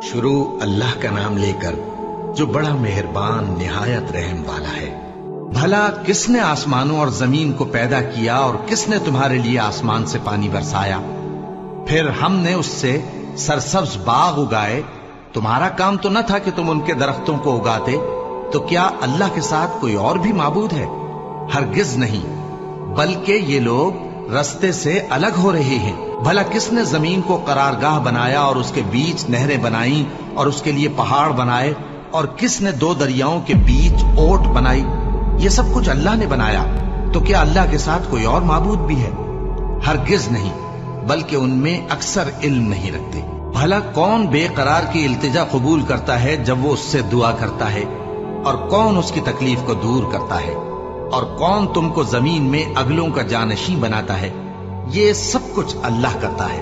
शुरू अल्लाह का नाम लेकर जो बड़ा मेहरबान निहायत रहम वाला है। भला किसने आसमानों और जमीन को पैदा किया और किसने तुम्हारे लिए आसमान से पानी बरसाया, फिर हमने उससे सरसब्ज बाग उगाए। तुम्हारा काम तो न था कि तुम उनके दरख्तों को उगाते। तो क्या अल्लाह के साथ कोई और भी माबूद है? हरगिज नहीं, बल्कि ये लोग रस्ते से अलग हो रहे हैं। भला किसने जमीन को करारगाह बनाया और उसके बीच नहरें बनाई और उसके लिए पहाड़ बनाए, और किसने दो दरियाओं के बीच ओट बनाई? ये सब कुछ अल्लाह ने बनाया। तो क्या अल्लाह के साथ कोई और माबूद भी है? हरगिज नहीं, बल्कि उनमें अक्सर इल्म नहीं रखते। भला कौन बेकरार की इल्तिजा कबूल करता है जब वो उससे दुआ करता है, और कौन उसकी तकलीफ को दूर करता है, और कौन तुमको जमीन में अगलों का जानशी बनाता है? ये सब कुछ अल्लाह करता है।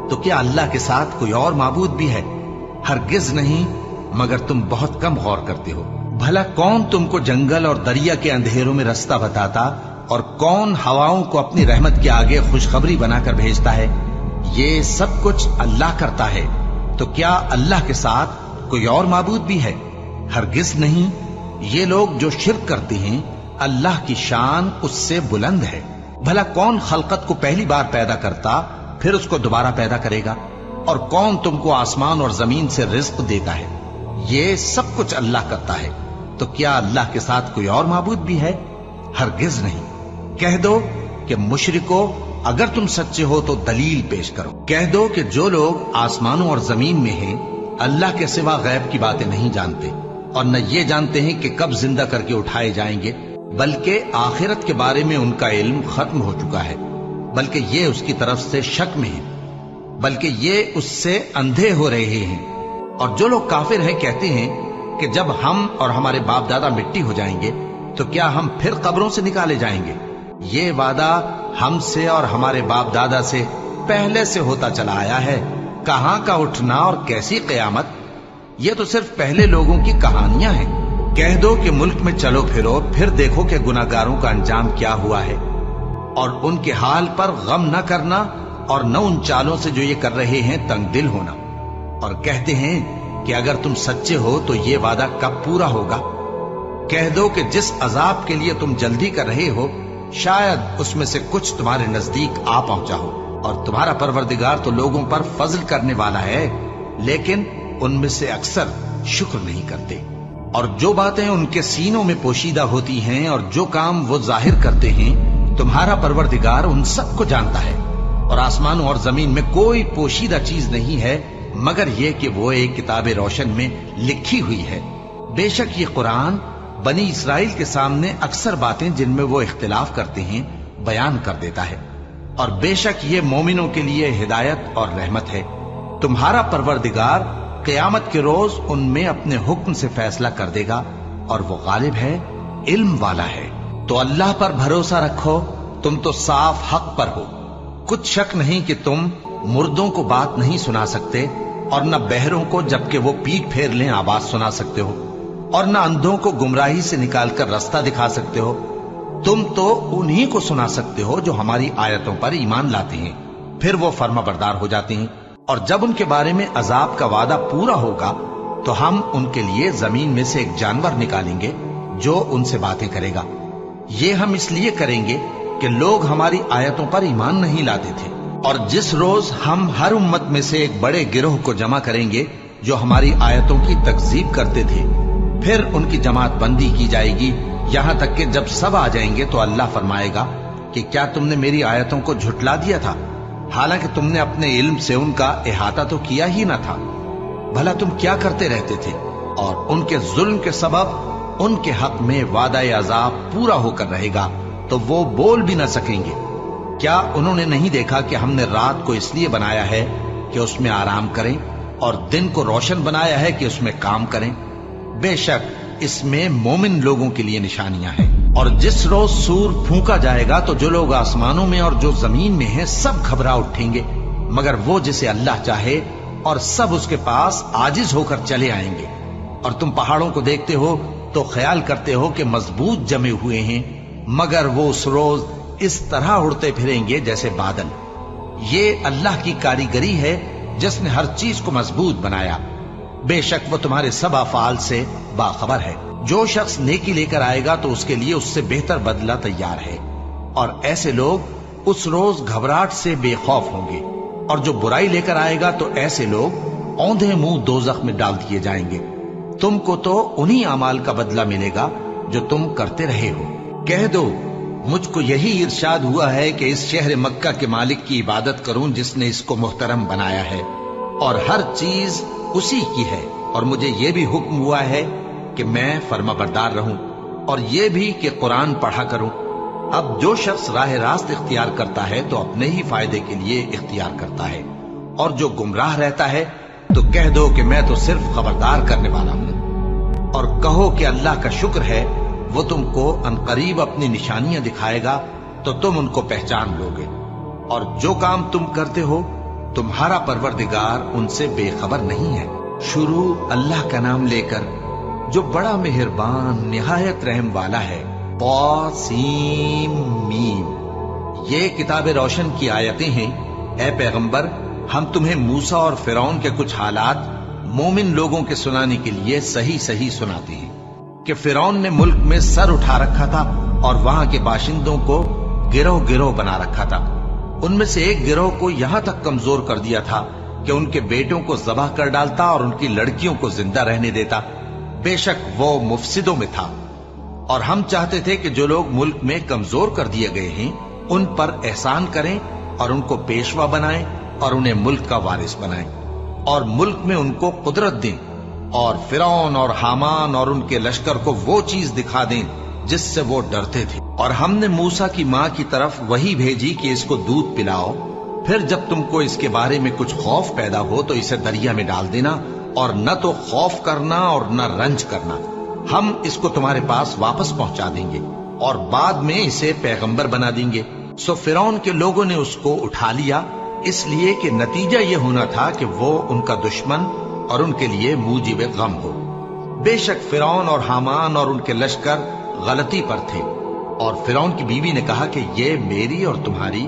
तो क्या अल्लाह के साथ कोई और माबूद भी है? हरगिज नहीं, मगर तुम बहुत कम गौर करते हो। भला कौन तुमको जंगल और दरिया के अंधेरों में रास्ता बताता, और कौन हवाओं को अपनी रहमत के आगे खुशखबरी बनाकर भेजता है? ये सब कुछ अल्लाह करता है। तो क्या अल्लाह के साथ कोई और माबूद भी है? हरगिज नहीं। ये लोग जो शिर्क करते हैं, अल्लाह की शान उससे बुलंद है। भला कौन खलकत को पहली बार पैदा करता, फिर उसको दोबारा पैदा करेगा? और कौन तुमको आसमान और जमीन से रिज्क देता है? ये सब कुछ अल्लाह करता है। तो क्या अल्लाह के साथ कोई और माबूद भी है? हरगिज नहीं। कह दो कि मुशरिको, अगर तुम सच्चे हो तो दलील पेश करो। कह दो कि जो लोग आसमानों और जमीन में हैं, अल्लाह के सिवा गैब की बातें नहीं जानते, और न ये जानते हैं कि कब जिंदा करके उठाए जाएंगे, बल्कि आखिरत के बारे में उनका इल्म खत्म हो चुका है, बल्कि ये उसकी तरफ से शक में है, बल्कि ये उससे अंधे हो रहे हैं। और जो लोग काफिर हैं कहते हैं कि जब हम और हमारे बाप दादा मिट्टी हो जाएंगे तो क्या हम फिर कब्रों से निकाले जाएंगे? ये वादा हमसे और हमारे बाप दादा से पहले से होता चला आया है। कहां का उठना और कैसी कयामत, ये तो सिर्फ पहले लोगों की कहानियां हैं। कह दो कि मुल्क में चलो फिरो, फिर देखो कि गुनाहगारों का अंजाम क्या हुआ है, और उनके हाल पर गम न करना, और न उन चालों से जो ये कर रहे हैं तंग दिल होना। और कहते हैं कि अगर तुम सच्चे हो तो ये वादा कब पूरा होगा? कह दो कि जिस अजाब के लिए तुम जल्दी कर रहे हो, शायद उसमें से कुछ तुम्हारे नजदीक आ पहुंचा हो, और तुम्हारा परवरदिगार तो लोगों पर फजल करने वाला है, लेकिन उनमें से अक्सर शुक्र नहीं करते। और जो बातें उनके सीनों में पोशीदा होती हैं और जो काम वो जाहिर करते हैं, तुम्हारा परवरदिगार उन सब को जानता है। और आसमानों और जमीन में कोई पोशीदा चीज नहीं है मगर ये कि वो एक किताब रोशन में लिखी हुई है। बेशक ये कुरान बनी इसराइल के सामने अक्सर बातें जिनमें वो इख्तिलाफ करते हैं बयान कर देता है, और बेशक ये मोमिनों के लिए हिदायत और रहमत है। तुम्हारा परवरदिगार क़यामत के रोज उनमें अपने हुक्म से फैसला कर देगा, और वो गालिब है, इल्म वाला है। तो अल्लाह पर भरोसा रखो, तुम तो साफ हक पर हो। कुछ शक नहीं कि तुम मुर्दों को बात नहीं सुना सकते, और न बहरों को जबकि वो पीठ फेर लें आवाज सुना सकते हो, और न अंधों को गुमराही से निकालकर रास्ता दिखा सकते हो। तुम तो उन्हीं को सुना सकते हो जो हमारी आयतों पर ईमान लाते हैं, फिर वो फर्माबरदार हो जाते हैं। और जब उनके बारे में अजाब का वादा पूरा होगा तो हम उनके लिए जमीन में से एक जानवर निकालेंगे जो उनसे बातें करेगा। ये हम इसलिए करेंगे कि लोग हमारी आयतों पर ईमान नहीं लाते थे। और जिस रोज हम हर उम्मत में से एक बड़े गिरोह को जमा करेंगे जो हमारी आयतों की तकजीब करते थे, फिर उनकी जमात बंदी की जाएगी, यहां तक कि जब सब आ जाएंगे तो अल्लाह फरमाएगा कि क्या तुमने मेरी आयतों को झुटला दिया था, हालांकि तुमने अपने इल्म से उनका इहाता तो किया ही न था। भला तुम क्या करते रहते थे? और उनके जुल्म के सबब उनके हक में वादा अजाब पूरा होकर रहेगा, तो वो बोल भी न सकेंगे। क्या उन्होंने नहीं देखा कि हमने रात को इसलिए बनाया है कि उसमें आराम करें, और दिन को रोशन बनाया है कि उसमें काम करें? बेशक इसमें मोमिन लोगों के लिए निशानियां हैं। और जिस रोज सूर फूंका जाएगा तो जो लोग आसमानों में और जो जमीन में हैं सब घबरा उठेंगे, मगर वो जिसे अल्लाह चाहे, और सब उसके पास आजिज होकर चले आएंगे। और तुम पहाड़ों को देखते हो तो ख्याल करते हो कि मजबूत जमे हुए हैं, मगर वो उस रोज इस तरह उड़ते फिरेंगे जैसे बादल। ये अल्लाह की कारीगरी है जिसने हर चीज को मजबूत बनाया। بے شک وہ تمہارے سب افعال سے باخبر ہے۔ جو شخص نیکی لے کر آئے گا تو اس کے لیے اس سے بہتر بدلہ تیار ہے، اور ایسے لوگ اس روز گھبراہٹ سے بے خوف ہوں گے، اور جو برائی لے کر آئے گا تو ایسے لوگ اوندھے منہ دوزخ میں ڈال دیے جائیں گے۔ تم کو تو انہی اعمال کا بدلہ ملے گا جو تم کرتے رہے ہو۔ کہہ دو مجھ کو یہی ارشاد ہوا ہے کہ اس شہر مکہ کے مالک کی عبادت کروں جس نے اس کو محترم بنایا ہے، اور ہر چیز اسی کی ہے، اور مجھے یہ بھی حکم ہوا ہے کہ میں فرما بردار رہوں، اور یہ بھی کہ قرآن پڑھا کروں۔ اب جو شخص راہ راست اختیار کرتا ہے تو اپنے ہی فائدے کے لیے اختیار کرتا ہے، اور جو گمراہ رہتا ہے تو کہہ دو کہ میں تو صرف خبردار کرنے والا ہوں، اور کہو کہ اللہ کا شکر ہے وہ تم کو عنقریب اپنی نشانیاں دکھائے گا تو تم ان کو پہچان لو گے، اور جو کام تم کرتے ہو تمہارا پروردگار ان سے بے خبر نہیں ہے۔ شروع اللہ کا نام لے کر جو بڑا مہربان نہایت رحم والا ہے۔ طاسیم میم۔ یہ کتاب روشن کی آیتیں ہیں۔ اے پیغمبر، ہم تمہیں موسیٰ اور فرعون کے کچھ حالات مومن لوگوں کے سنانے کے لیے صحیح صحیح سناتے ہیں کہ فرعون نے ملک میں سر اٹھا رکھا تھا اور وہاں کے باشندوں کو گروہ گروہ بنا رکھا تھا۔ ان میں سے ایک گروہ کو یہاں تک کمزور کر دیا تھا کہ ان کے بیٹوں کو ذبح کر ڈالتا اور ان کی لڑکیوں کو زندہ رہنے دیتا۔ بے شک وہ مفسدوں میں تھا، اور ہم چاہتے تھے کہ جو لوگ ملک میں کمزور کر دیے گئے ہیں ان پر احسان کریں اور ان کو پیشوا بنائیں اور انہیں ملک کا وارث بنائیں، اور ملک میں ان کو قدرت دیں، اور فرعون اور حامان اور ان کے لشکر کو وہ چیز دکھا دیں جس سے وہ ڈرتے تھے۔ اور ہم نے موسیٰ کی ماں کی طرف وحی بھیجی کہ اس کو دودھ پلاؤ، پھر جب تم کو اس کے بارے میں کچھ خوف پیدا ہو تو اسے دریا میں ڈال دینا، اور نہ تو خوف کرنا اور نہ رنج کرنا، ہم اس کو تمہارے پاس واپس پہنچا دیں گے اور بعد میں اسے پیغمبر بنا دیں گے۔ سو فرعون کے لوگوں نے اس کو اٹھا لیا، اس لیے کہ نتیجہ یہ ہونا تھا کہ وہ ان کا دشمن اور ان کے لیے موجب غم ہو۔ بے شک فرعون اور حامان اور ان کے لشکر غلطی پر تھے، اور فرعون کی بیوی نے کہا کہ یہ میری اور تمہاری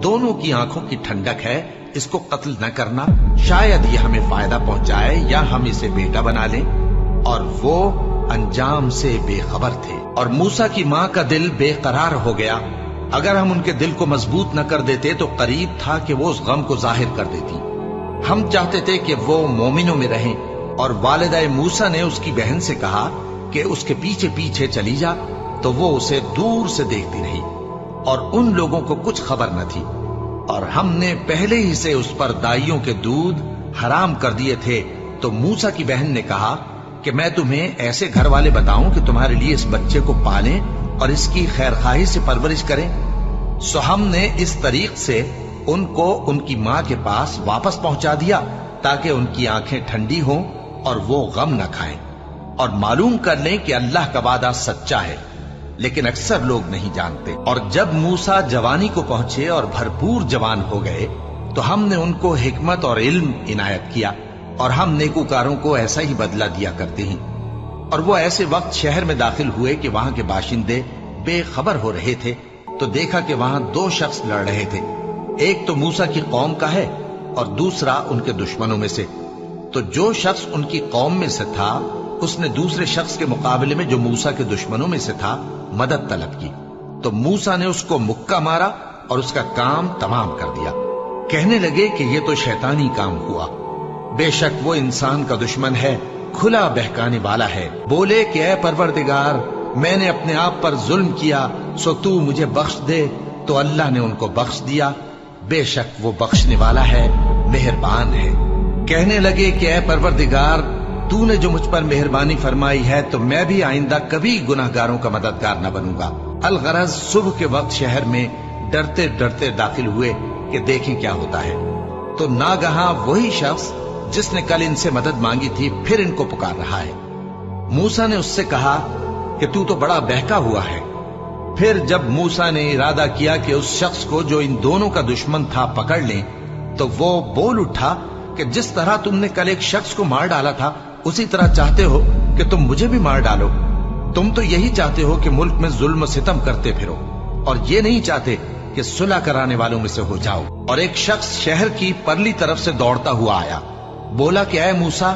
دونوں کی آنکھوں کی ٹھنڈک ہے، اس کو قتل نہ کرنا، شاید یہ ہمیں فائدہ پہنچائے یا ہم اسے بیٹا بنا لیں، اور وہ انجام سے بے خبر تھے۔ اور موسیٰ کی ماں کا دل بے قرار ہو گیا، اگر ہم ان کے دل کو مضبوط نہ کر دیتے تو قریب تھا کہ وہ اس غم کو ظاہر کر دیتی۔ ہم چاہتے تھے کہ وہ مومنوں میں رہیں، اور والدہ موسیٰ نے اس کی بہن سے کہا کہ اس کے پیچھے پیچھے چلی جا، تو وہ اسے دور سے دیکھتی رہی، اور ان لوگوں کو کچھ خبر نہ تھی، اور ہم نے پہلے ہی سے اس پر دائیوں کے دودھ حرام کر دیے تھے۔ تو موسیٰ کی بہن نے کہا کہ میں تمہیں ایسے گھر والے بتاؤں کہ تمہارے لیے اس بچے کو پالیں اور اس کی خیرخواہی سے پرورش کریں۔ سو ہم نے اس طریق سے ان کو ان کی ماں کے پاس واپس پہنچا دیا تاکہ ان کی آنکھیں ٹھنڈی ہوں اور وہ غم نہ کھائیں، اور معلوم کر لیں کہ اللہ کا وعدہ سچا ہے، لیکن اکثر لوگ نہیں جانتے۔ اور جب موسیٰ جوانی کو پہنچے اور بھرپور جوان ہو گئے تو ہم نے ان کو حکمت اور علم عنایت کیا، اور ہم نیکوکاروں کو ایسا ہی بدلہ دیا کرتے ہیں۔ اور وہ ایسے وقت شہر میں داخل ہوئے کہ وہاں کے باشندے بے خبر ہو رہے تھے، تو دیکھا کہ وہاں دو شخص لڑ رہے تھے، ایک تو موسیٰ کی قوم کا ہے اور دوسرا ان کے دشمنوں میں سے۔ تو جو شخص ان کی قوم میں سے تھا اس نے دوسرے شخص کے مقابلے میں جو موسیٰ کے دشمنوں میں سے تھا مدد طلب کی، تو موسیٰ نے اس کو مکہ مارا اور اس کا کام تمام کر دیا۔ کہنے لگے کہ یہ تو شیطانی کام ہوا، بے شک وہ انسان کا دشمن ہے، کھلا بہکانے والا ہے۔ بولے کہ اے پروردگار، میں نے اپنے آپ پر ظلم کیا، سو تو مجھے بخش دے، تو اللہ نے ان کو بخش دیا، بے شک وہ بخشنے والا ہے، مہربان ہے۔ کہنے لگے کہ اے پروردگار، تو نے جو مجھ پر مہربانی فرمائی ہے تو میں بھی آئندہ کبھی گناہگاروں کا مددگار نہ بنوں گا۔ الغرض صبح کے وقت شہر میں ڈرتے ڈرتے داخل ہوئے کہ دیکھیں کیا ہوتا ہے، تو ناگہاں وہی شخص جس نے کل ان سے مدد مانگی تھی پھر ان کو پکار رہا ہے۔ موسیٰ نے اس سے کہا کہ تو بڑا بہکا ہوا ہے۔ پھر جب موسیٰ نے ارادہ کیا کہ اس شخص کو جو ان دونوں کا دشمن تھا پکڑ لیں، تو وہ بول اٹھا کہ جس طرح تم نے کل ایک شخص کو مار ڈالا تھا اسی طرح چاہتے ہو کہ تم مجھے بھی مار ڈالو۔ تم تو یہی چاہتے ہو کہ ملک میں ظلم و ستم کرتے پھرو، اور یہ نہیں چاہتے کہ صلح کرانے والوں میں سے ہو جاؤ۔ اور ایک شخص شہر کی پرلی طرف سے دوڑتا ہوا آیا، بولا کہ اے موسیٰ،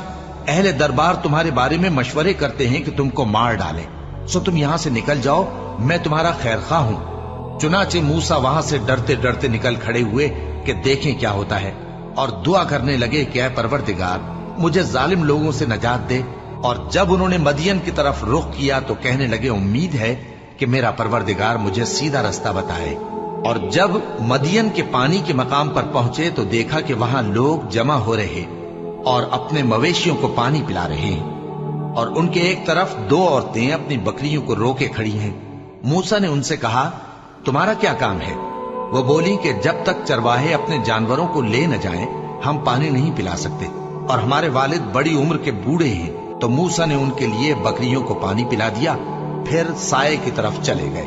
अहले दरबार तुम्हारे बारे में मशवरे करते हैं कि तुमको मार डालें, सो तुम यहां से निकल जाओ, मैं तुम्हारा खैरखा हूं। चुनाचे मूसा वहां से डरते डरते निकल खड़े हुए कि देखें क्या होता है, और दुआ करने लगे कि ऐ परवरदिगार, मुझे जालिम लोगों से नजात दे। और जब उन्होंने मदियन की तरफ रुख किया तो कहने लगे, उम्मीद है कि मेरा परवरदिगार मुझे सीधा रास्ता बताए। और जब मदियन के पानी के मकाम पर पहुंचे तो देखा कि वहां लोग जमा हो रहे और अपने मवेशियों को पानी पिला रहे हैं, और उनके एक तरफ दो औरतें अपनी बकरियों को रोके खड़ी हैं। मूसा ने उनसे कहा, तुम्हारा क्या काम है? वो बोली कि जब तक चरवाहे अपने जानवरों को ले न जाएं, हम पानी नहीं पिला सकते, और हमारे वालिद बड़ी उम्र के बूढ़े हैं। तो मूसा ने उनके लिए बकरियों को पानी पिला दिया, फिर साए की तरफ चले गए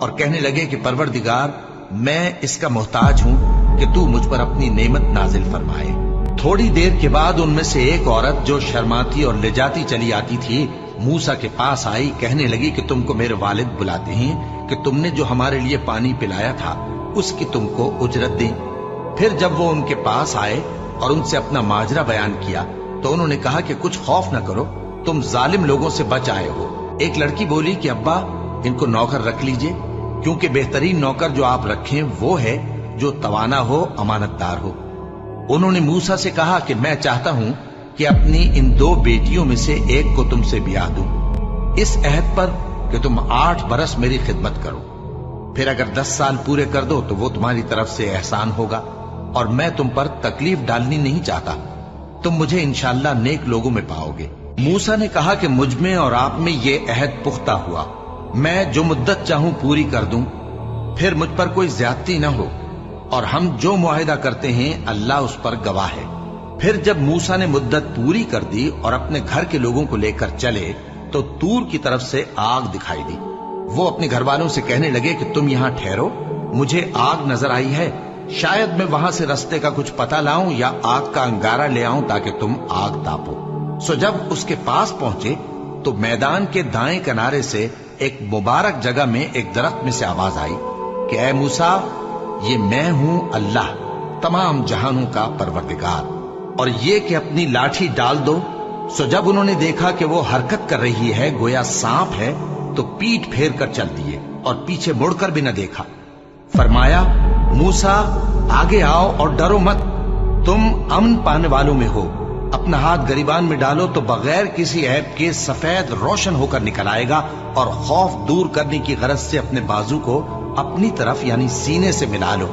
और कहने लगे कि परवरदिगार, मैं इसका मोहताज हूं कि तू मुझ पर अपनी नेमत नाजिल फरमाए। थोड़ी देर के बाद उनमें से एक औरत जो शर्माती और ले चली आती थी, मूसा के पास आई, कहने लगी कि तुमको मेरे वालिद बुलाते हैं कि तुमने जो हमारे लिए पानी पिलाया था उसकी तुमको उजरत दें। फिर जब वो उनके पास आए और उनसे अपना माजरा बयान किया तो उन्होंने कहा कि कुछ खौफ न करो, तुम जालिम लोगों से बच आए हो। एक लड़की बोली कि अब्बा, इनको नौकर रख लीजिए, क्योंकि बेहतरीन नौकर जो आप रखें वो है जो तवाना हो, अमानतदार हो। उन्होंने मूसा से कहा कि मैं चाहता हूं कि अपनी इन दो बेटियों में से एक को तुमसे ब्याह दूं, इस अहद पर कि तुम 8 बरस मेरी खिदमत करो। फिर अगर 10 साल पूरे कर दो तो वो तुम्हारी तरफ से एहसान होगा, और मैं तुम पर तकलीफ डालनी नहीं चाहता। तुम मुझे इंशाअल्लाह नेक लोगों में पाओगे। मूसा ने कहा कि मुझ में और आप में ये अहद पुख्ता हुआ, मैं जो मुद्दत चाहूं पूरी कर दूं, फिर मुझ पर कोई ज्यादती न हो, और हम जो मुआहिदा करते हैं अल्लाह उस पर गवाह है। फिर जब मूसा ने मुद्दत पूरी कर दी और अपने घर के लोगों को लेकर चले तो तूर की तरफ से आग दिखाई दी। वो अपने घर वालों से कहने लगे कि तुम यहां ठहरो, मुझे आग नजर आई है, शायद मैं वहां से रास्ते का कुछ पता लाऊं या आग का अंगारा ले आऊं ताकि तुम आग तापो। सो जब उसके पास पहुंचे तो मैदान के दाएं किनारे से एक मुबारक जगह में एक दरख्त में से आवाज आई कि ऐ मूसा, ये मैं हूं अल्लाह, तमाम जहानों का परवरदिगार, और ये कि अपनी लाठी डाल दो। सो जब उन्होंने देखा कि वो हरकत कर रही है गोया सांप है, तो पीठ फेर कर चल दिए और पीछे मुड़कर भी न देखा। फरमाया, मूसा आगे आओ और डरो मत, तुम अमन पाने वालों में हो। अपना हाथ गरीबान में डालो तो बगैर किसी ऐब के सफेद रोशन होकर निकल आएगा, और खौफ दूर करने की गरज से अपने बाजू को अपनी तरफ यानी सीने से मिला लो।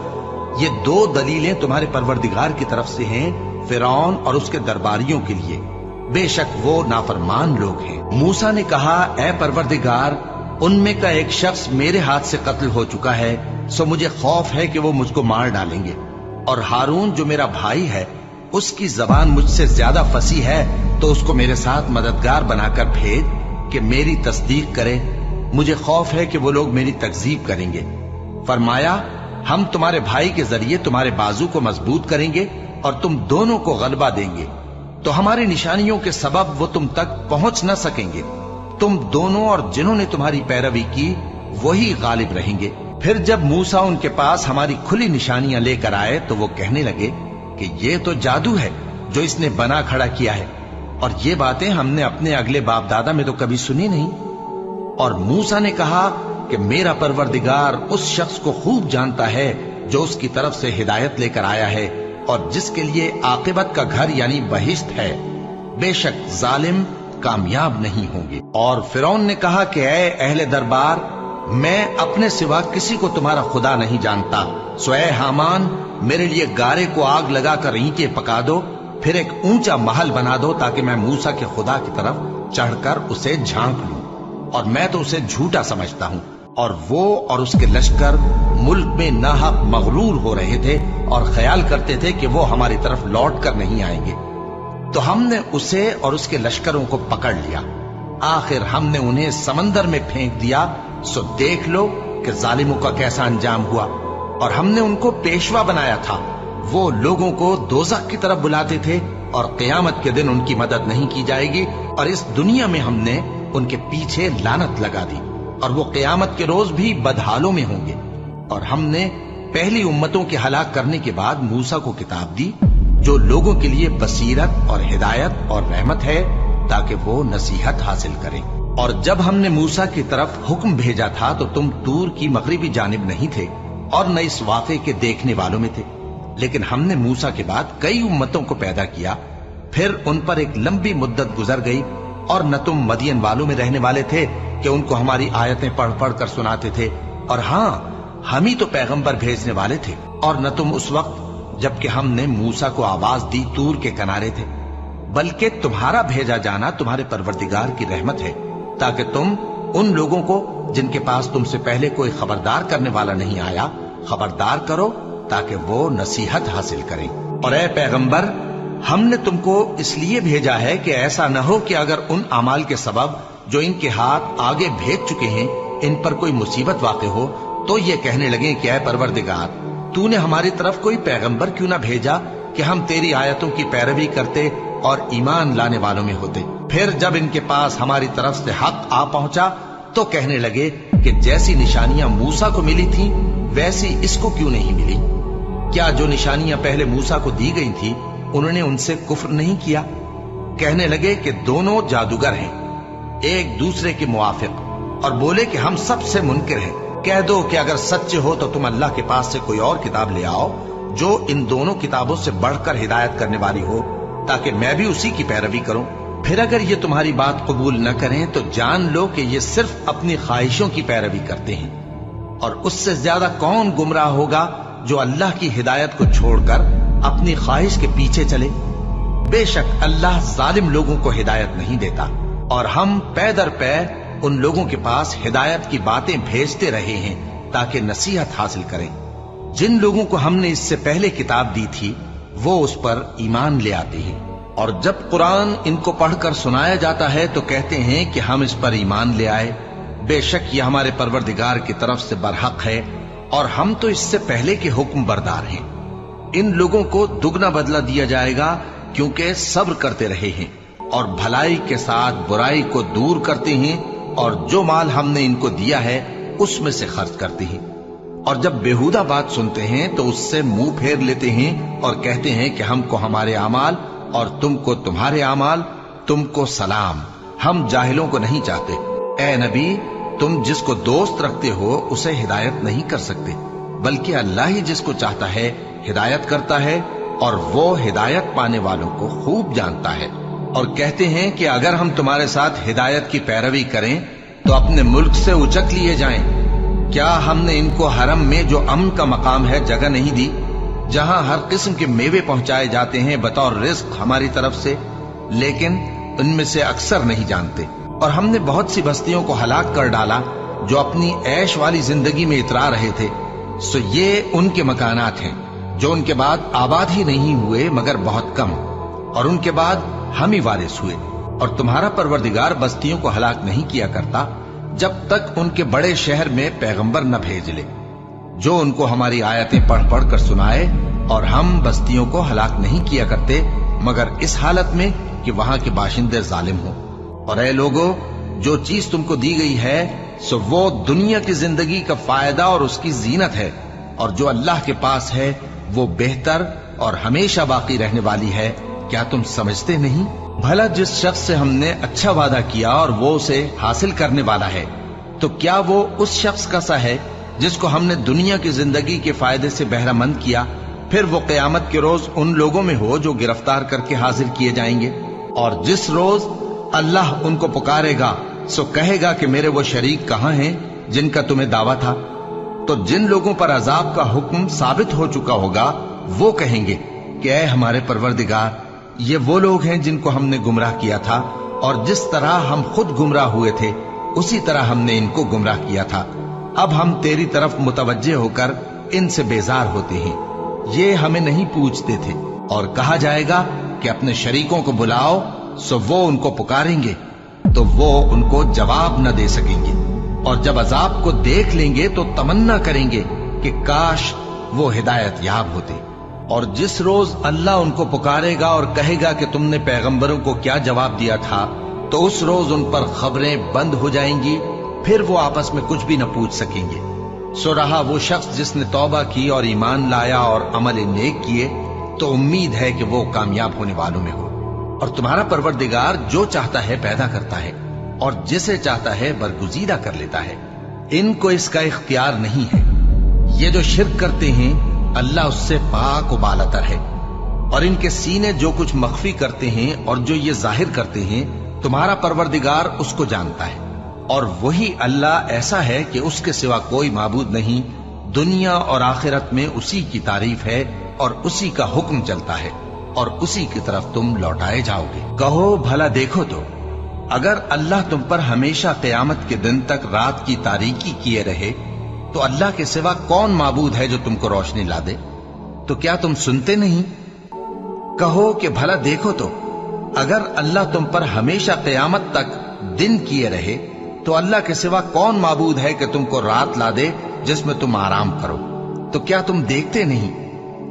ये 2 दलीलें तुम्हारे परवरदिगार की तरफ से हैं फिरौन और उसके दरबारियों के लिए, बेशक वो नाफरमान लोग हैं। मूसा ने कहा, ऐ परवरदिगार, उनमें का एक शख्स मेरे हाथ से कत्ल हो चुका है, सो मुझे खौफ है कि वो मुझको मार डालेंगे, और हारून जो मेरा भाई है उसकी जबान मुझसे ज्यादा फसी है, तो उसको मेरे साथ मददगार बनाकर भेज कि मेरी तस्दीक करे। मुझे खौफ है कि वो लोग मेरी तकजीब करेंगे। फरमाया, हम तुम्हारे भाई के जरिए तुम्हारे बाजू को मजबूत करेंगे और तुम दोनों को गलबा देंगे, तो हमारी निशानियों के सबब वो तुम तक पहुंच न सकेंगे। तुम दोनों और जिन्होंने तुम्हारी पैरवी की वही गालिब रहेंगे। फिर जब मूसा उनके पास हमारी खुली निशानियां लेकर आए तो वो कहने लगे कि ये तो जादू है जो इसने बना खड़ा किया है, और ये बातें हमने अपने अगले बाप दादा में तो कभी सुनी नहीं। और मूसा ने कहा कि मेरा परवरदिगार उस शख्स को खूब जानता है जो उसकी तरफ से हिदायत लेकर आया है और जिसके लिए आकिबत का घर यानी बहिश्त है, बेशक जालिम कामयाब नहीं होंगे। और फिरौन ने कहा कि ऐ अहले दरबार, मैं अपने सिवा किसी को तुम्हारा खुदा नहीं जानता, सो ऐ हामान, मेरे लिए गारे को आग लगाकर ईंटें पका दो, फिर एक ऊंचा महल बना दो ताकि मैं मूसा के खुदा की तरफ चढ़कर उसे झांक लूं। और मैं तो उसे झूठा समझता हूं। और वो और उसके लश्कर मुल्क में नाहक मगरूर हो रहे थे और ख्याल करते थे कि वो हमारी तरफ लौट कर नहीं आएंगे। तो हमने उसे और उसके लश्करों को पकड़ लिया, आखिर हमने उन्हें समंदर में फेंक दिया। सो देख लो कि जालिमों का कैसा अंजाम हुआ। और हमने उनको पेशवा बनाया था, वो लोगों को दोज़ख की तरफ बुलाते थे, और क़यामत के दिन उनकी मदद नहीं की जाएगी। और इस दुनिया में हमने उनके पीछे लानत लगा दी, और वो क़यामत के रोज भी बदहालों में होंगे। और हमने पहली उम्मतों के हलाक करने के बाद मूसा को किताब दी जो लोगों के लिए बसीरत और हिदायत और रहमत है, ताकि वो नसीहत हासिल करें। और जब हमने मूसा की तरफ हुक्म भेजा था तो तुम तूर की मगरिबी जानिब नहीं थे और न इस वाक़े के देखने वालों में थे, लेकिन हमने मूसा के बाद कई उम्मतों को पैदा किया, फिर उन पर एक लंबी मुद्दत गुजर गई, और न तुम मदियन वालों में रहने वाले थे कि उनको हमारी आयतें पढ़ पढ़ कर सुनाते थे, और हाँ, हम ही तो पैगंबर भेजने वाले थे। और न तुम उस वक्त जबकि हमने मूसा को आवाज दी तूर के किनारे थे, बल्कि तुम्हारा भेजा जाना तुम्हारे परवरदिगार की रहमत है, ताकि तुम उन लोगों को जिनके पास तुमसे पहले कोई खबरदार करने वाला नहीं आया, खबरदार करो ताकि वो नसीहत हासिल करें। और ए पैगंबर, हमने तुमको इसलिए भेजा है कि ऐसा न हो कि अगर उन अमाल के सबब जो इनके हाथ आगे भेज चुके हैं इन पर कोई मुसीबत वाक़े हो, तो ये कहने लगे कि ऐ परवरदिगार, तूने हमारी तरफ कोई पैगंबर क्यों ना भेजा कि हम तेरी आयतों की पैरवी करते और ईमान लाने वालों में होते। फिर जब इनके पास हमारी तरफ से हक आ पहुंचा तो कहने लगे कि जैसी निशानियां मूसा को मिली थी वैसी इसको क्यों नहीं मिली। क्या जो निशानियां पहले मूसा को दी गई थी उन्होंने उनसे कुफ्र नहीं किया। कहने लगे कि दोनों जादूगर हैं, एक दूसरे के मुआफिक, और बोले कि हम सबसे मुनकिर हैं। कह दो कि अगर सच्चे हो तो तुम अल्लाह के पास से कोई और किताब ले आओ जो इन दोनों किताबों से बढ़कर हिदायत करने वाली हो, ताकि मैं भी उसी की पैरवी करूं। फिर अगर ये तुम्हारी बात कबूल न करें तो जान लो कि ये सिर्फ अपनी ख्वाहिशों की पैरवी करते हैं, और उससे ज्यादा कौन गुमराह होगा जो अल्लाह की हिदायत को छोड़कर अपनी ख्वाहिश के पीछे चले। बेशक अल्लाह जालिम लोगों को हिदायत नहीं देता, और हम पै दर पै उन लोगों के पास हिदायत की बातें भेजते रहे हैं ताकि नसीहत हासिल करें। जिन लोगों को हमने इससे पहले किताब दी थी वो उस पर ईमान ले आते हैं, और जब कुरान इनको पढ़कर सुनाया जाता है तो कहते हैं कि हम इस पर ईमान ले आए। बेशक ये हमारे परवरदिगार की तरफ से बरहक है, और हम तो इससे पहले के हुक्म बरदार हैं। इन लोगों को दुगना बदला दिया जाएगा क्योंकि सब्र करते रहे हैं और भलाई के साथ बुराई को दूर करते हैं, और जो माल हमने इनको दिया है उसमें से खर्च करते हैं। और जब बेहुदा बात सुनते हैं तो उससे मुंह फेर लेते हैं और कहते हैं कि हमको हमारे अमाल और तुमको तुम्हारे अमाल, तुमको सलाम, हम जाहिलों को नहीं चाहते। ए नबी, तुम जिसको दोस्त रखते हो उसे हिदायत नहीं कर सकते, बल्कि अल्लाह ही जिसको चाहता है हिदायत करता है, और वो हिदायत पाने वालों को खूब जानता है। और कहते हैं कि अगर हम तुम्हारे साथ हिदायत की पैरवी करें तो अपने मुल्क से उचक लिए जाएं। क्या हमने इनको हरम में जो अमन का मकाम है जगह नहीं दी, जहां हर किस्म के मेवे पहुंचाए जाते हैं बतौर रिज्क हमारी तरफ से, लेकिन उनमें से अक्सर नहीं जानते। और हमने बहुत सी बस्तियों को हलाक कर डाला जो अपनी ऐश वाली जिंदगी में इतरा रहे थे, सो ये उनके मकानात हैं जो उनके बाद आबाद ही नहीं हुए मगर बहुत कम, और उनके बाद हम ही वारिस हुए। और तुम्हारा परवरदिगार बस्तियों को हलाक नहीं किया करता जब तक उनके बड़े शहर में पैगंबर न भेज ले जो उनको हमारी आयतें पढ़ पढ़ कर सुनाए, और हम बस्तियों को हलाक नहीं किया करते मगर इस हालत में कि वहां के बाशिंदे जालिम हो। और ऐ लोगो, जो चीज तुमको दी गई है सो वो दुनिया की जिंदगी का फायदा और उसकी जीनत है, और जो अल्लाह के पास है वो बेहतर और हमेशा बाकी रहने वाली है। क्या तुम समझते नहीं? भला जिस शख्स से हमने अच्छा वादा किया और वो उसे हासिल करने वाला है, तो क्या वो उस शख्स का सा है जिसको हमने दुनिया की जिंदगी के फायदे से बहरामंद किया, फिर वो क़यामत के रोज उन लोगों में हो जो गिरफ्तार करके हाजिर किए जाएंगे। और जिस रोज अल्लाह उनको पुकारेगा सो कहेगा कि मेरे वो शरीक कहाँ हैं जिनका तुम्हें दावा था। तो जिन लोगों पर अजाब का हुक्म साबित हो चुका होगा वो कहेंगे कि ऐ हमारे परवरदिगार, ये वो लोग हैं जिनको हमने गुमराह किया था, और जिस तरह हम खुद गुमराह हुए थे उसी तरह हमने इनको गुमराह किया था। अब हम तेरी तरफ मुतवज्जे होकर इनसे बेजार होते हैं, ये हमें नहीं पूछते थे। और कहा जाएगा कि अपने शरीकों को बुलाओ, सो वो उनको पुकारेंगे तो वो उनको जवाब न दे सकेंगे, और जब अजाब को देख लेंगे तो तमन्ना करेंगे कि काश वो हिदायत याब होते। और जिस रोज अल्लाह उनको पुकारेगा और कहेगा कि तुमने पैगंबरों को क्या जवाब दिया था, तो उस रोज उन पर खबरें बंद हो जाएंगी, फिर वो आपस में कुछ भी न पूछ सकेंगे। सो रहा वो शख्स जिसने तौबा की और ईमान लाया और अमल नेक किए, तो उम्मीद है कि वो कामयाब होने वालों में हो। और तुम्हारा परवरदिगार जो चाहता है पैदा करता है और जिसे चाहता है बरगुजीदा कर लेता है। इनको इसका इख्तियार नहीं है। ये जो शिर्क करते हैं अल्लाह उससे पाक व बालातर है। और इनके सीने जो कुछ मख्फी करते हैं और जो ये जाहिर करते हैं तुम्हारा परवरदिगार उसको जानता है। और वही अल्लाह ऐसा है कि उसके सिवा कोई माबूद नहीं। दुनिया और आखिरत में उसी की तारीफ है और उसी का हुक्म चलता है और उसी की तरफ तुम लौटाए जाओगे। कहो भला देखो तो, अगर अल्लाह तुम पर हमेशा क़यामत के दिन तक रात की तारीकी किए रहे तो अल्लाह के सिवा कौन माबूद है जो तुमको रोशनी ला दे? तो क्या तुम सुनते नहीं? कहो कि भला देखो तो, अगर अल्लाह तुम पर हमेशा क़यामत तक दिन किए रहे तो अल्लाह के सिवा कौन माबूद है कि तुमको रात ला दे जिसमें तुम आराम करो? तो क्या तुम देखते नहीं?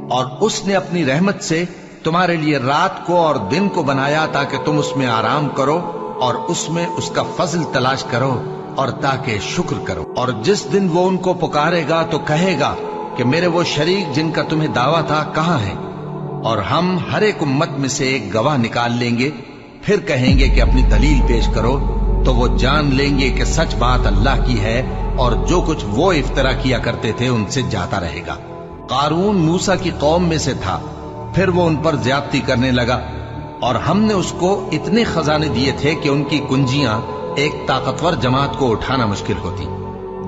और उसने अपनी रहमत से तुम्हारे लिए रात को और दिन को बनाया ताकि तुम उसमें आराम करो और उसमें उसका फजल तलाश करो और ताकि शुक्र करो। और जिस दिन वो उनको पुकारेगा तो कहेगा कि मेरे वो शरीक जिनका तुम्हें दावा था कहाँ हैं? और हम हर एक उम्मत में से एक गवाह निकाल लेंगे। फिर कहेंगे कि अपनी दलील पेश करो, तो वो जान लेंगे कि सच बात अल्लाह की है और जो कुछ वो इफ्तरा किया करते थे उनसे जाता रहेगा। कारून मूसा की कौम में से था, फिर वो उन पर ज्यादती करने लगा और हमने उसको इतने खजाने दिए थे कि उनकी कुंजियां एक ताकतवर जमात को उठाना मुश्किल होती।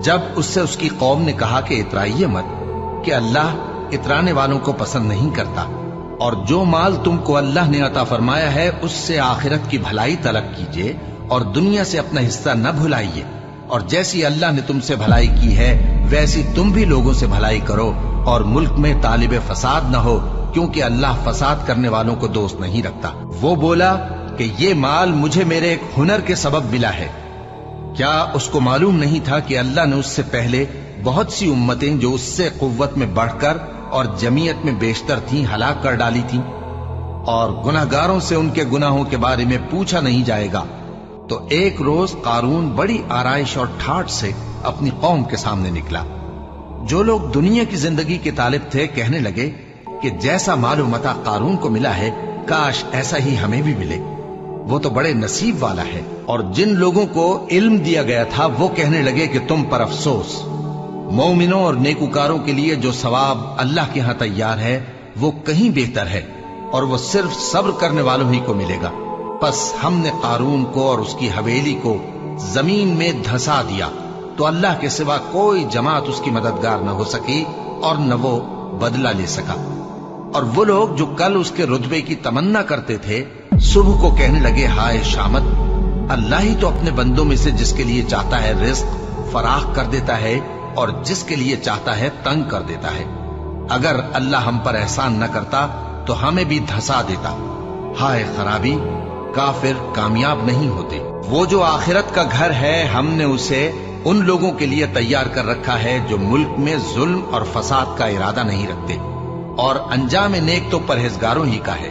जब उससे उसकी कौम ने कहा कि इतराइए मत, कि अल्लाह इतराने वालों को पसंद नहीं करता, और जो माल तुमको अल्लाह ने अता फरमाया है उससे आखिरत की भलाई तलब कीजिए और दुनिया से अपना हिस्सा न भुलाइए। और जैसी अल्लाह ने तुमसे भलाई की है वैसी तुम भी लोगों से भलाई करो और मुल्क में तालिब फसाद न हो, क्योंकि अल्लाह फसाद करने वालों को दोस्त नहीं रखता। वो बोला कि ये माल मुझे मेरे एक हुनर के सबब मिला है। क्या उसको मालूम नहीं था कि अल्लाह ने उससे पहले बहुत सी उम्मतें जो उससे कुव्वत में बढ़कर और जमीयत में बेशतर थीं हलाक कर डाली थीं, और गुनाहगारों से उनके गुनाहों के बारे में पूछा नहीं जाएगा। तो एक रोज कारून बड़ी आराइश और ठाठ से अपनी कौम के सामने निकला। जो लोग दुनिया की जिंदगी के तालिब थे कहने लगे कि जैसा मालूम मता कारून को मिला है काश ऐसा ही हमें भी मिले, वो तो बड़े नसीब वाला है। और जिन लोगों को इल्म दिया गया था वो कहने लगे कि तुम पर अफसोस, मोमिनों और नेकुकारों के लिए जो सवाब अल्लाह के यहां तैयार है वो कहीं बेहतर है और वो सिर्फ सब्र करने वालों ही को मिलेगा। बस हमने कारून को और उसकी हवेली को जमीन में धंसा दिया तो अल्लाह के सिवा कोई जमात उसकी मददगार न हो सकी और न वो बदला ले सका। और वो लोग जो कल उसके रुतबे की तमन्ना करते थे सुबह को कहने लगे, हाय शामत, अल्लाह ही तो अपने बंदों में से जिसके लिए चाहता है रिज्क फराख कर देता है और जिसके लिए चाहता है तंग कर देता है। अगर अल्लाह हम पर एहसान न करता तो हमें भी धंसा देता। हाय खराबी, काफिर कामयाब नहीं होते। वो जो आखिरत का घर है हमने उसे उन लोगों के लिए तैयार कर रखा है जो मुल्क में जुल्म और फसाद का इरादा नहीं रखते, और अंजाम नेक तो परहेजगारों ही का है।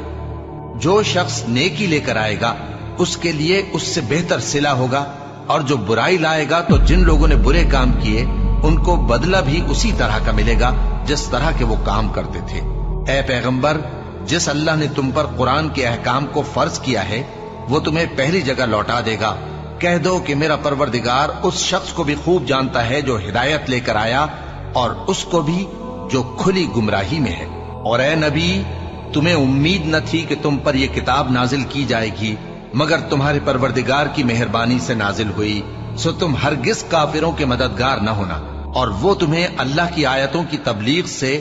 जो शख्स नेकी लेकर आएगा उसके लिए उससे बेहतर सिला होगा, और जो बुराई लाएगा तो जिन लोगों ने बुरे काम किए उनको बदला भी उसी तरह का मिलेगा जिस तरह के वो काम करते थे। ऐ पैगंबर, जिस अल्लाह ने तुम पर कुरान के अहकाम को फर्ज किया है वो तुम्हें पहली जगह लौटा देगा। कह दो कि मेरा परवरदिगार उस शख्स को भी खूब जानता है जो हिदायत लेकर आया और उसको भी जो खुली गुमराही में है। और ऐ नबी, तुम्हें उम्मीद न थी कि तुम पर यह किताब नाजिल की जाएगी, मगर तुम्हारे परवरदिगार की मेहरबानी से नाजिल हुई, सो तुम हरगिज काफिरों के मददगार न होना। और वो तुम्हें अल्लाह की आयतों की तबलीग से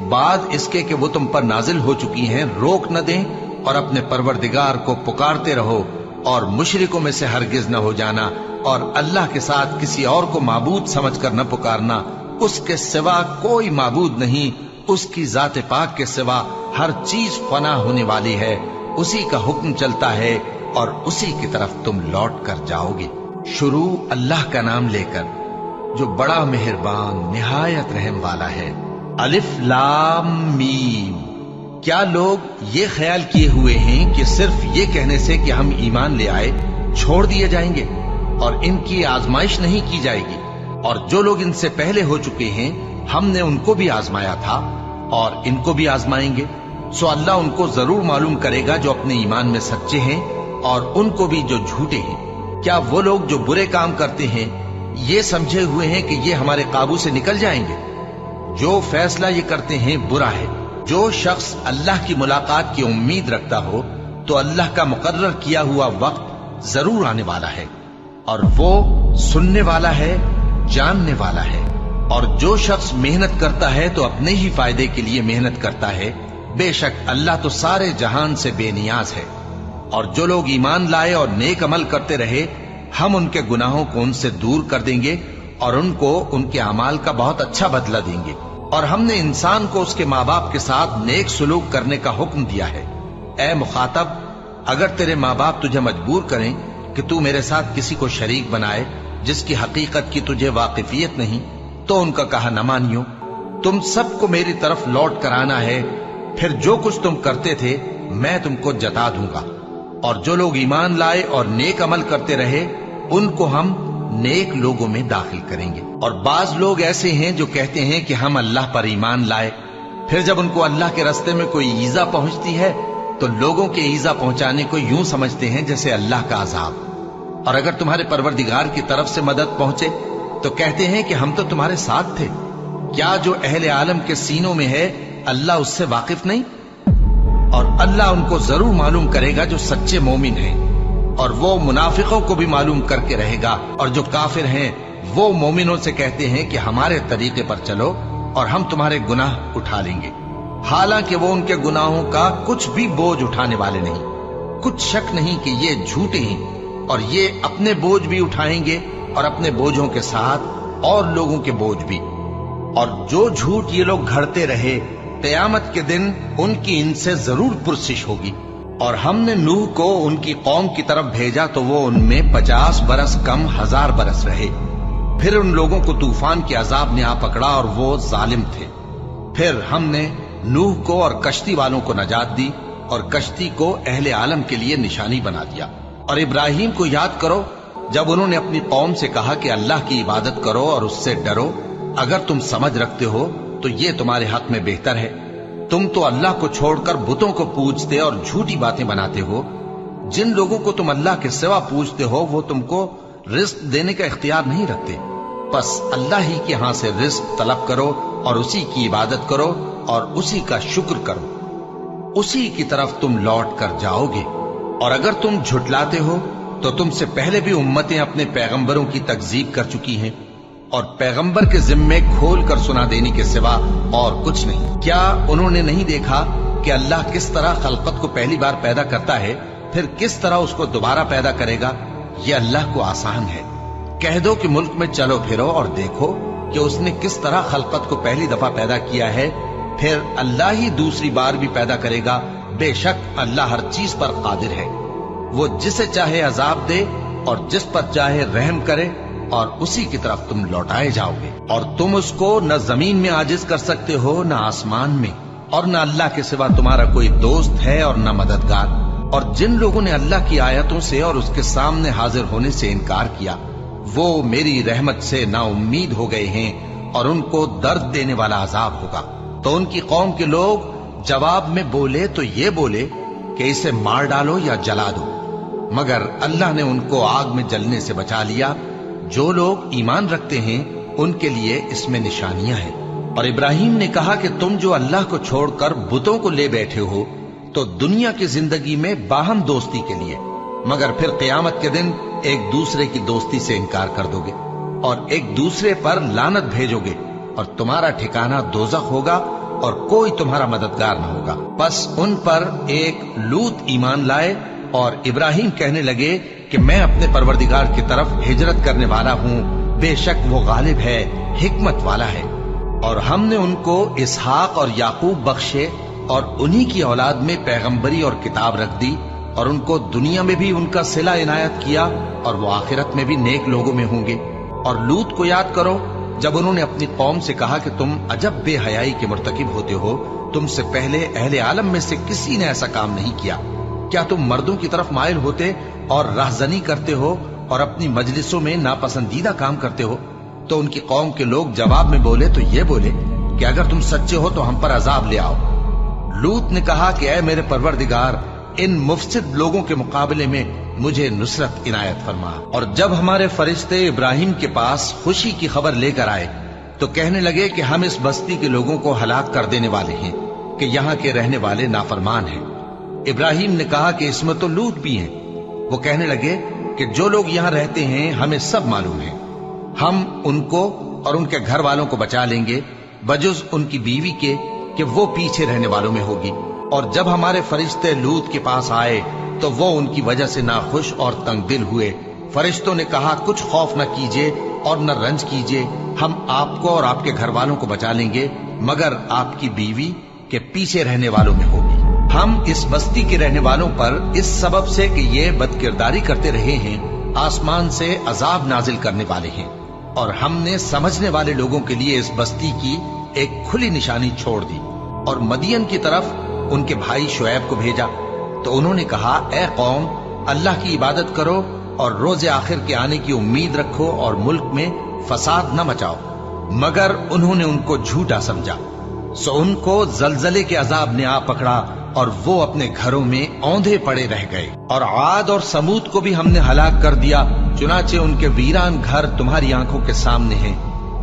बाद इसके कि वो तुम पर नाजिल हो चुकी हैं रोक न दें, और अपने परवरदिगार को पुकारते रहो और मुशरिकों में से हरगिज न हो जाना, और अल्लाह के साथ किसी और को माबूद समझकर न पुकारना। उसके सिवा कोई माबूद नहीं, उसकी जात पाक के सिवा हर चीज फना होने वाली है, उसी का हुक्म चलता है और उसी की तरफ तुम लौट कर जाओगे। शुरू अल्लाह का नाम लेकर जो बड़ा मेहरबान निहायत रहम वाला है। अलिफ लाम मीम। क्या लोग ये ख्याल किए हुए हैं कि सिर्फ ये कहने से कि हम ईमान ले आए छोड़ दिए जाएंगे और इनकी आजमाइश नहीं की जाएगी? और जो लोग इनसे पहले हो चुके हैं हमने उनको भी आजमाया था और इनको भी आजमाएंगे। सो अल्लाह उनको जरूर मालूम करेगा जो अपने ईमान में सच्चे हैं और उनको भी जो झूठे हैं। क्या वो लोग जो बुरे काम करते हैं ये समझे हुए हैं कि ये हमारे काबू से निकल जाएंगे? जो फैसला ये करते हैं बुरा है। जो शख्स अल्लाह की मुलाकात की उम्मीद रखता हो तो अल्लाह का मुकर्रर किया हुआ वक्त जरूर आने वाला है और वो सुनने वाला है, जानने वाला है। और जो शख्स मेहनत करता है तो अपने ही फायदे के लिए मेहनत करता है। बेशक अल्लाह तो सारे जहान से बेनियाज है। और जो लोग ईमान लाए और नेक अमल करते रहे हम उनके गुनाहों को उनसे दूर कर देंगे और उनको उनके अमाल का बहुत अच्छा बदला देंगे। और हमने इंसान को उसके माँ बाप के साथ नेक सुलूक करने का हुक्म दिया है। ए मुखातब, अगर तेरे माँ बाप तुझे मजबूर करें कि तू मेरे साथ किसी को शरीक बनाए जिसकी हकीकत की तुझे वाकिफियत नहीं, तो उनका कहा न मानियो। तुम सबको मेरी तरफ लौट कर आना है, फिर जो कुछ तुम करते थे मैं तुमको जता दूंगा। और जो लोग ईमान लाए और नेक अमल करते रहे उनको हम नेक लोगों में दाखिल करेंगे। और बाज लोग ऐसे हैं जो कहते हैं कि हम अल्लाह पर ईमान लाए, फिर जब उनको अल्लाह के रास्ते में कोई ईजा पहुंचती है तो लोगों के ईजा पहुंचाने को यूं समझते हैं जैसे अल्लाह का अजाब। और अगर तुम्हारे परवरदिगार की तरफ से मदद पहुंचे तो कहते हैं कि हम तो तुम्हारे साथ थे। क्या जो अहले आलम के सीनों में है अल्लाह उससे वाकिफ नहीं? और अल्लाह उनको जरूर मालूम करेगा जो सच्चे मोमिन हैं, और वो मुनाफिकों को भी मालूम करके रहेगा। और जो काफिर हैं वो मोमिनों से कहते हैं कि हमारे तरीके पर चलो और हम तुम्हारे गुनाह उठा लेंगे, हालांकि वो उनके गुनाहों का कुछ भी बोझ उठाने वाले नहीं। कुछ शक नहीं कि ये झूठे हैं और ये अपने बोझ भी उठाएंगे और अपने बोझों के साथ और लोगों के बोझ भी। और जो झूठ ये लोग घड़ते रहे क़यामत के दिन उनकी इनसे जरूर पुरसिश होगी। और हमने नूह को उनकी कौम की तरफ भेजा तो वो उनमें 50 बरस कम 1000 बरस रहे। फिर उन लोगों को तूफान के अजाब ने आ पकड़ा और वो जालिम थे। फिर हमने नूह को और कश्ती वालों को नजात दी और कश्ती को अहले आलम के लिए निशानी बना दिया। और इब्राहिम को याद करो जब उन्होंने अपनी कौम से कहा कि अल्लाह की इबादत करो और उससे डरो, अगर तुम समझ रखते हो तो ये तुम्हारे हक में बेहतर है। तुम तो अल्लाह को छोड़कर बुतों को पूजते और झूठी बातें बनाते हो। जिन लोगों को तुम अल्लाह के सिवा पूजते हो वो तुमको रिस्क देने का इख्तियार नहीं रखते। बस अल्लाह ही के यहां से रिस्क तलब करो और उसी की इबादत करो और उसी का शुक्र करो। उसी की तरफ तुम लौट कर जाओगे। और अगर तुम झुटलाते हो तो तुमसे पहले भी उम्मतें अपने पैगंबरों की तकजीब कर चुकी हैं और पैगंबर के जिम्मे खोल कर सुना देने के सिवा और कुछ नहीं। क्या उन्होंने नहीं देखा कि अल्लाह किस तरह खलकत को पहली बार पैदा करता है, फिर किस तरह उसको दोबारा पैदा करेगा? ये अल्लाह को आसान है। कह दो कि मुल्क में चलो फिरो और देखो कि उसने किस तरह खलकत को पहली दफा पैदा किया है, फिर अल्लाह ही दूसरी बार भी पैदा करेगा। बेशक अल्लाह हर चीज पर कादिर है। वो जिसे चाहे अजाब दे और जिस पर चाहे रहम करे और उसी की तरफ तुम लौटाए जाओगे। और तुम उसको न जमीन में आजिज कर सकते हो न आसमान में, और न अल्लाह के सिवा तुम्हारा कोई दोस्त है और न मददगार। और जिन लोगों ने अल्लाह की आयतों से और उसके सामने हाजिर होने से इनकार किया वो मेरी रहमत से ना उम्मीद हो गए हैं और उनको दर्द देने वाला अजाब होगा। तो उनकी कौम के लोग जवाब में बोले तो ये बोले कि इसे मार डालो या जला दो, मगर अल्लाह ने उनको आग में जलने से बचा लिया। जो लोग ईमान रखते हैं उनके लिए इसमें निशानियां हैं। और इब्राहिम ने कहा कि तुम जो अल्लाह को छोड़कर बुतों को ले बैठे हो तो दुनिया की जिंदगी में बाहम दोस्ती के लिए, मगर फिर क़यामत के दिन एक दूसरे की दोस्ती से इनकार कर दोगे और एक दूसरे पर लानत भेजोगे और तुम्हारा ठिकाना दोज़ख होगा और कोई तुम्हारा मददगार न होगा। बस उन पर एक लूत ईमान लाए और इब्राहिम कहने लगे कि मैं अपने परवरदिगार की तरफ हिजरत करने वाला हूँ, बेशक वो गालिब है, हिकमत वाला है। और हमने उनको इसहाक और याकूब बख्शे और उन्हीं की औलाद में पैगंबरी और किताब रख दी और उनको दुनिया में भी उनका सिला इनायत किया और वो आखिरत में भी नेक लोगों में होंगे। और लूत को याद करो जब उन्होंने अपनी कौम से कहा कि तुम अजब बेहयाई के मुर्तकिब होते हो, तुमसे पहले अहले आलम में से किसी ने ऐसा काम नहीं किया। क्या तुम मर्दों की तरफ माइल होते और राहजनी करते हो और अपनी मजलिसों में नापसंदीदा काम करते हो? तो उनकी कौम के लोग जवाब में बोले तो ये बोले कि अगर तुम सच्चे हो तो हम पर अजाब ले आओ। लूत ने कहा कि ऐ मेरे परवरदिगार, इन मुफसिद लोगों के मुकाबले में मुझे नुसरत इनायत फरमा। और जब हमारे फरिश्ते इब्राहिम के पास खुशी की खबर लेकर आए तो कहने लगे कि हम इस बस्ती के लोगों को हलाक कर देने वाले हैं कि यहाँ के रहने वाले नाफरमान हैं। इब्राहिम ने कहा कि इसमें तो लूत भी हैं। वो कहने लगे कि जो लोग यहाँ रहते हैं हमें सब मालूम है, हम उनको और उनके घर वालों को बचा लेंगे बजुज उनकी बीवी के कि वो पीछे रहने वालों में होगी। और जब हमारे फरिश्ते लूत के पास आए तो वो उनकी वजह से नाखुश और तंग दिल हुए। फरिश्तों ने कहा, कुछ खौफ न कीजिए और न रंज कीजिए, हम आपको और आपके घर वालों को बचा लेंगे, मगर आपकी बीवी के पीछे रहने वालों में होगी। हम इस बस्ती के रहने वालों पर इस सबब से कि ये बदकिरदारी करते रहे हैं आसमान से अजाब नाजिल करने वाले हैं। और हमने समझने वाले लोगों के लिए इस बस्ती की एक खुली निशानी छोड़ दी। और मदियन की तरफ उनके भाई शुएब को भेजा तो उन्होंने कहा, ए कौम, अल्लाह की इबादत करो और रोज आखिर के आने की उम्मीद रखो और मुल्क में फसाद न मचाओ। मगर उन्होंने उनको झूठा समझा, सो उनको जलजले के अजाब ने आ पकड़ा और वो अपने घरों में औंधे पड़े रह गए। और आद और समूद को भी हमने हलाक कर दिया, चुनाचे उनके वीरान घर तुम्हारी आंखों के सामने हैं।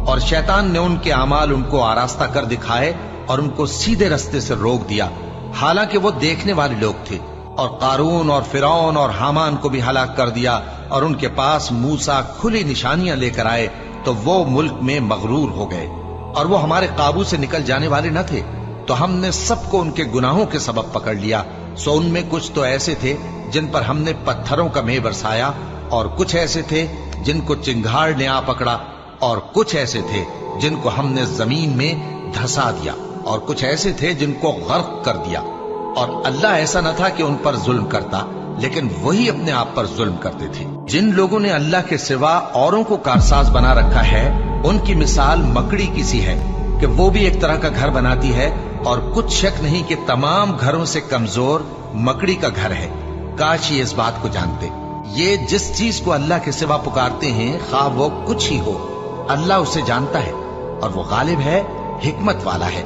और शैतान ने उनके अमाल उनको आरास्ता कर दिखाए और उनको सीधे रास्ते से रोक दिया, हालांकि वो देखने वाले लोग थे। और कारून और फिरौन और हामान को भी हलाक कर दिया। और उनके पास मूसा खुली निशानियां लेकर आए तो वो मुल्क में मगरूर हो गए और वो हमारे काबू से निकल जाने वाले न थे। तो हमने सबको उनके गुनाहों के सबब पकड़ लिया। सो उनमें कुछ तो ऐसे थे जिन पर हमने पत्थरों का मेह बरसाया, और कुछ ऐसे थे जिनको चिंगार ने आ पकड़ा, और कुछ ऐसे थे जिनको हमने जमीन में धंसा दिया, और कुछ ऐसे थे जिनको गर्क कर दिया। और अल्लाह ऐसा न था कि उन पर जुल्म करता, लेकिन वही अपने आप पर जुल्म करते थे। जिन लोगों ने अल्लाह के सिवा औरों को कारसाज बना रखा है, उनकी मिसाल मकड़ी की सी है कि वो भी एक तरह का घर बनाती है, और कुछ शक नहीं कि तमाम घरों से कमजोर मकड़ी का घर है। काश ये इस बात को जानते। ये जिस चीज को अल्लाह के सिवा पुकारते हैं, खा वो कुछ ही हो, अल्लाह उसे जानता है और वो गालिब है, हिकमत वाला है।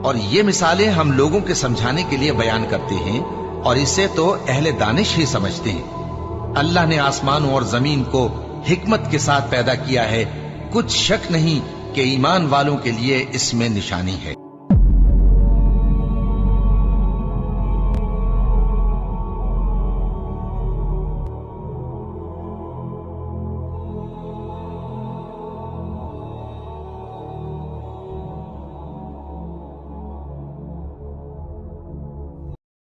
और ये मिसालें हम लोगों के समझाने के लिए बयान करते हैं, और इसे तो अहले दानिश ही समझते हैं। अल्लाह ने आसमानों और जमीन को हिकमत के साथ पैदा किया है, कुछ शक नहीं कि ईमान वालों के लिए इसमें निशानी है।